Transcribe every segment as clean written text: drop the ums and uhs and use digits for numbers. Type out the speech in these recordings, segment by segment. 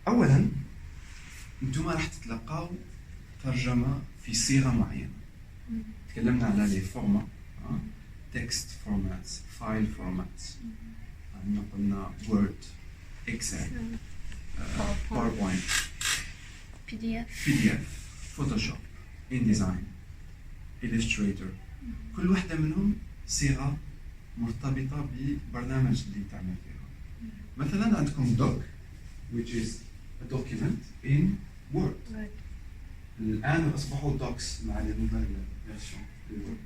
اولا انتم راح تتلقاو ترجمه في صيغه معينه. تكلمنا على لي فورما، تكست فورماتس، فايل فورماتس، قلنا وورد، اكسل، باوربوينت، PDF فوتوشوب، InDesign، Illustrator. كل واحدة منهم صيغة مرتبطة ببرنامج اللي تعمل فيها. مثلا عندكم دوك which is a document in Word. الآن أصبحوا دوكس مع النوفيل فيرسيون للوورد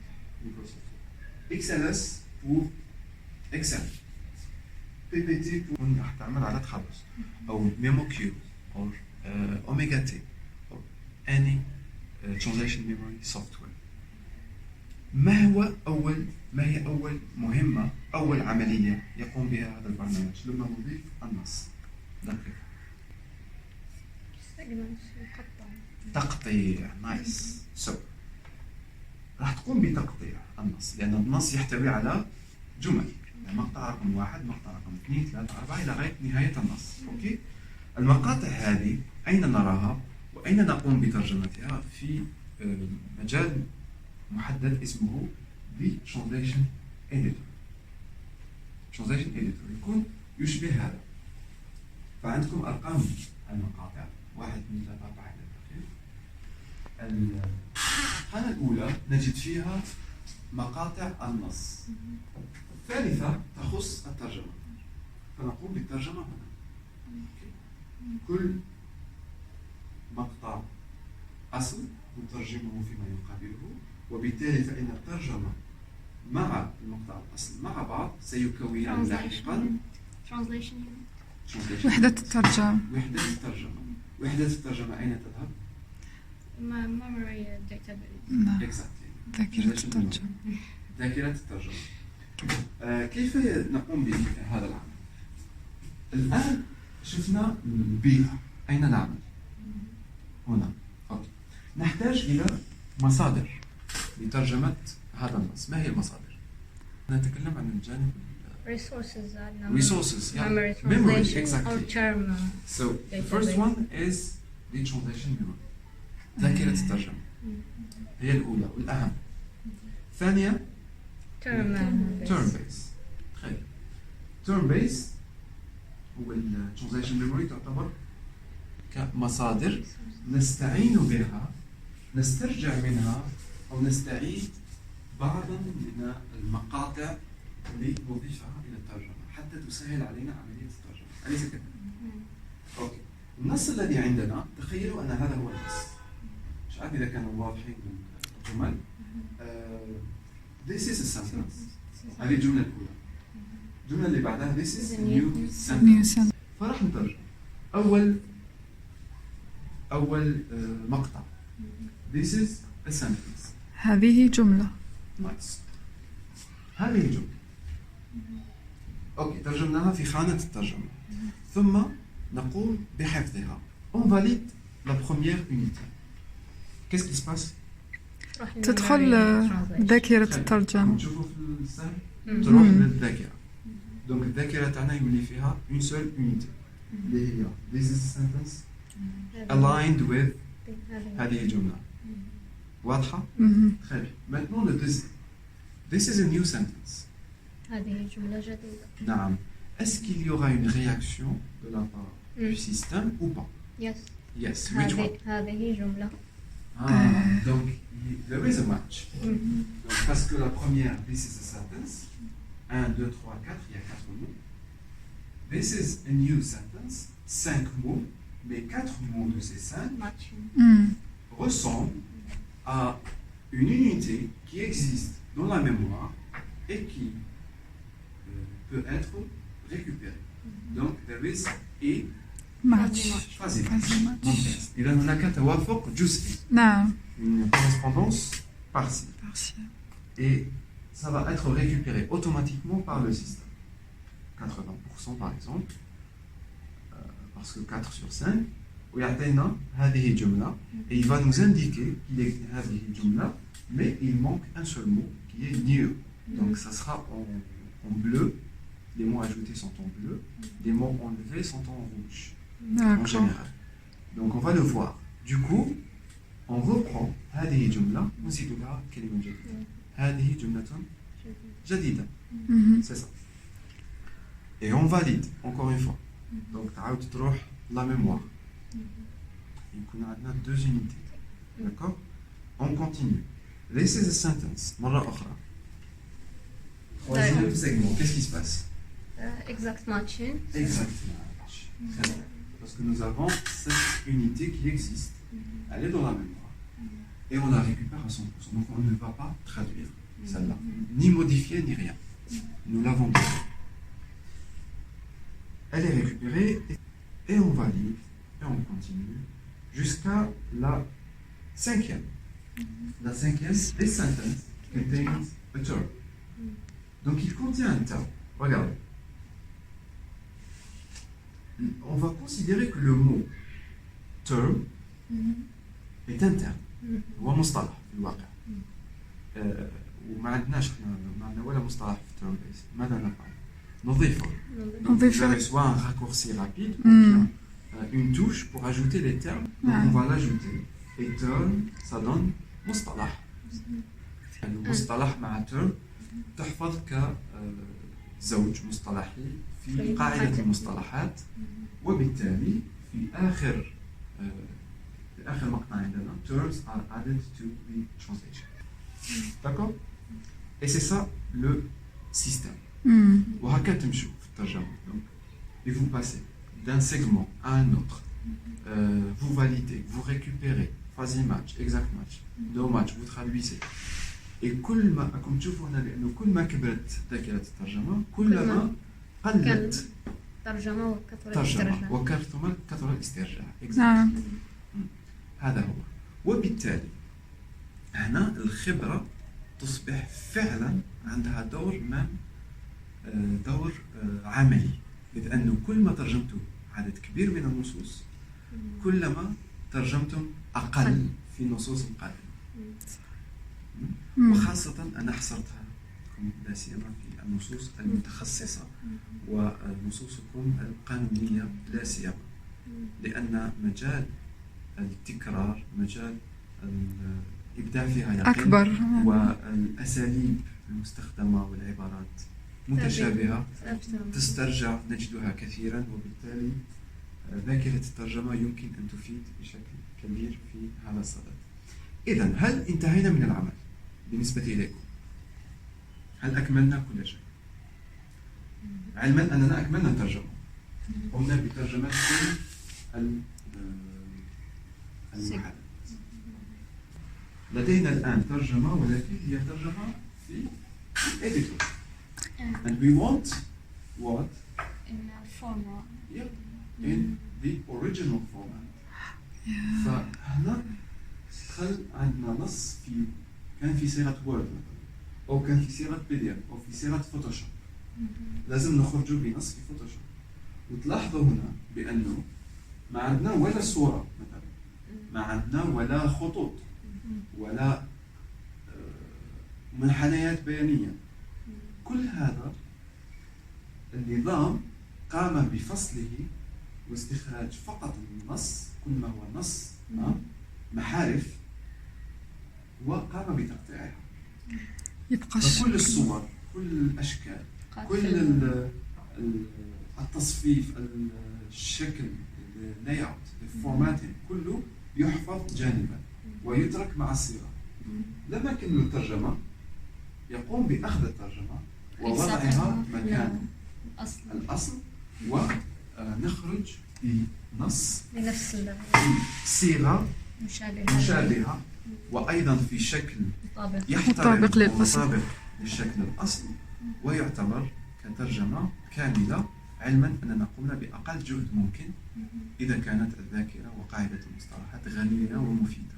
مايكروسوفت. XLS pour Excel، PPT pour راح تعمل على تخلص، أو MemoQ أو Omega T أو any translation memory software. ما هي أول مهمة، أول عملية يقوم بها هذا البرنامج لما نضيف النص؟ تقطيع. نايس. راح تقوم بتقطيع النص، لأن النص يحتوي على جمل، مقطع رقم 1، مقطع رقم 2، 3، 4 إلى غاية نهاية النص. أوكي. المقاطع هذه أين نراها وأين نقوم بترجمتها؟ في مجال محدد اسمه The Translation Editor. Translation Editor يكون يشبه هذا. فعندكم أرقام المقاطع 1، 2، 3، 4 إلى آخره. الخانة الأولى نجد فيها مقاطع النص. الثالثة تخص الترجمة، فنقوم بالترجمة هنا. كل مقطع أصل نترجمه فيما يقابله، وبالتالي فإن الترجمة مع المقطع الأصل مع بعض سيكونان لاحقا وحدة الترجمة. وحدة الترجمة أين تذهب؟ memory database. ذاكرة الترجمة. ذاكرة الترجمة. كيف نقوم بهذا العمل؟ الآن شفنا البيئة، أين نعمل؟ هنا. أوكي. نحتاج إلى مصادر لترجمة هذا النص. ما هي المصادر؟ نتكلم عن الجانب resources, memory, exactly. Or term. So the first one is the translation memory. ذاكرة الترجمة هي الأولى والأهم. ثانية term base. term base هو translation memory تعتبر كمصادر نستعين بها، نسترجع منها أو نستعيد بعضا من المقاطع اللي نضيفها إلى الترجمة حتى تسهل علينا عملية الترجمة. أليس كذلك؟ أوكي. النص الذي عندنا، تخيلوا أن هذا هو النص. مش عارف إذا كانوا واضحين الجمل. This is a sentence. هذه الجملة الأولى. الجملة اللي بعدها this is a new sentence. فراح نترجم. أول مقطع. This is a sentence. هذه جملة. Nice. هذه جملة. أوكي، ترجمناها في خانة الترجمة. ثم نقوم بحفظها. On valide la première unité. Qu'est-ce qui se passe؟ تدخل ذاكرة الترجمة. نشوفوا في السهم تروح للذاكرة. دونك الذاكرة تاعنا يولي فيها une seule unité اللي هي this is a sentence aligned with هذه الجملة. واضحة؟ très bien. Maintenant le deuxième. This is a new sentence. هذه جملة جديدة. نعم. Est-ce qu'il y aura une réaction de la part du système ou pas? Yes. Yes. Which one? هذه جملة. Donc there is a match. Donc, parce que la première, this is a sentence. 1, 2, 3, 4, il y a 4 mots. This is a new sentence. 5 mots. Mais 4 mots de ces 5 ressemblent à une unité qui existe dans la mémoire et qui peut être récupérée. Donc there is a quasi match. إذا هناك توافق جزئي. نعم. Une correspondance partielle. Et ça va être récupéré automatiquement par le système. 80% par exemple, parce que 4 sur 5. ويعطينا هذه الجملة et il va nous indiquer qu'il est هذه الجملة, mais il manque un seul mot qui est new. Donc ça sera en bleu, les mots ajoutés sont en bleu, les mots enlevés sont en rouge. en D'accord. général. Donc on va le voir. Du coup, on reprend هذه جملة ونزيد لها كلمة جديدة. هذه جملة جديدة. Mhm. C'est ça. Et on valide, encore une fois. Donc, تعاود تروح la mémoire. يكون عندنا deux unités. D'accord? On continue. Laissez the sentence مرة أخرى. Troisième segment, qu'est-ce qui se passe? Exact matching. Exactement. Très bien. Parce que nous avons cette unité qui existe. Elle est dans la mémoire. Et on la récupère à 100%. Donc, on ne va pas traduire celle-là. Ni modifier, ni rien. Nous l'avons déjà. Elle est récupérée et on valide et on continue jusqu'à la cinquième. La cinquième, this sentence contains a term. Donc il contient un terme. Regardez. On va considérer que le mot term est un terme. هو مصطلح في الواقع. وما عندناش احنا ما عندنا ولا مصطلح في term based. ماذا نفعل؟ نضيفه. Donc, vous avez soit un raccourci rapide ou bien une touche pour ajouter les termes. Donc, on va l'ajouter. Et term, ça donne مصطلح. المصطلح مع term تحفظ كزوج مصطلحي في قاعدة المصطلحات وبالتالي في آخر مقطع عندنا terms are added to the translation. D'accord? Et c'est ça le système. وهكا تمشوا في الترجمة. Donc, et vous passez d'un segment à un autre. Vous validez, vous récupérez phase match, exact match, no match, vous traduisez. Et كل ما راكم تشوفوا هنا لأنه كل ما كبرت ذاكرة الترجمة كل ما قلت ترجمة وكثرة الترجمة وكثرة الاسترجاع. هذا هو. وبالتالي هنا الخبرة تصبح فعلا عندها دور عملي، لأنه كل ما ترجمتم عدد كبير من النصوص كلما ترجمتم أقل في نصوص قادمة. وخاصة أنا حصرتها لا سيما في النصوص المتخصصة ونصوصكم القانونية لا سيما، لأن مجال التكرار مجال الإبداع فيها يقل أكبر، والأساليب المستخدمة والعبارات متشابهة تسترجع نجدها كثيرا، وبالتالي ذاكرة الترجمة يمكن أن تفيد بشكل كبير في هذا الصدد. إذن هل انتهينا من العمل بالنسبة إليكم؟ هل أكملنا كل شيء؟ علما أننا أكملنا الترجمة، قمنا بترجمة كل المحادثات. لدينا الآن ترجمة ولكن هي ترجمة في editor. And we want what? In format. Yep. In the original format. فهنا دخل عندنا نص كان في صيغة وورد مثلا، أو كان في صيغة PDF أو في صيغة فوتوشوب. لازم نخرجوا بنص في فوتوشوب. وتلاحظوا هنا بأنه ما عندنا ولا صورة مثلا، ما عندنا ولا خطوط ولا منحنيات بيانية. كل هذا النظام قام بفصله واستخراج فقط النص، كل ما هو نص محارف، وقام بتقطيعها. كل الصور، كل الأشكال، كل التصفيف، الشكل، اللاyout، الفورماتين، كله يحفظ جانبا ويترك مع الصيغة. لما كان الترجمة يقوم بأخذ الترجمة ووضعها مكان الأصل ونخرج بنص بنفس صيغة مشابهة وأيضا في شكل يحترم ومطابق للشكل الأصلي، ويعتبر كترجمة كاملة، علما أننا قمنا بأقل جهد ممكن إذا كانت الذاكرة وقاعدة المصطلحات غنية ومفيدة.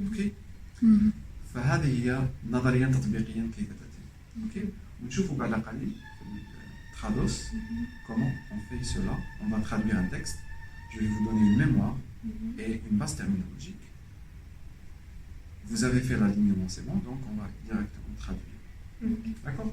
أوكي؟ فهذه هي نظريا تطبيقيا كيف تتم. أوكي؟ ونشوفوا بعد قليل في التحدث comment on fait cela. On va traduire un texte. Je vais vous donner une mémoire et une base terminologique. Vous avez fait l'alignement, c'est bon, donc on va directement traduire. D'accord?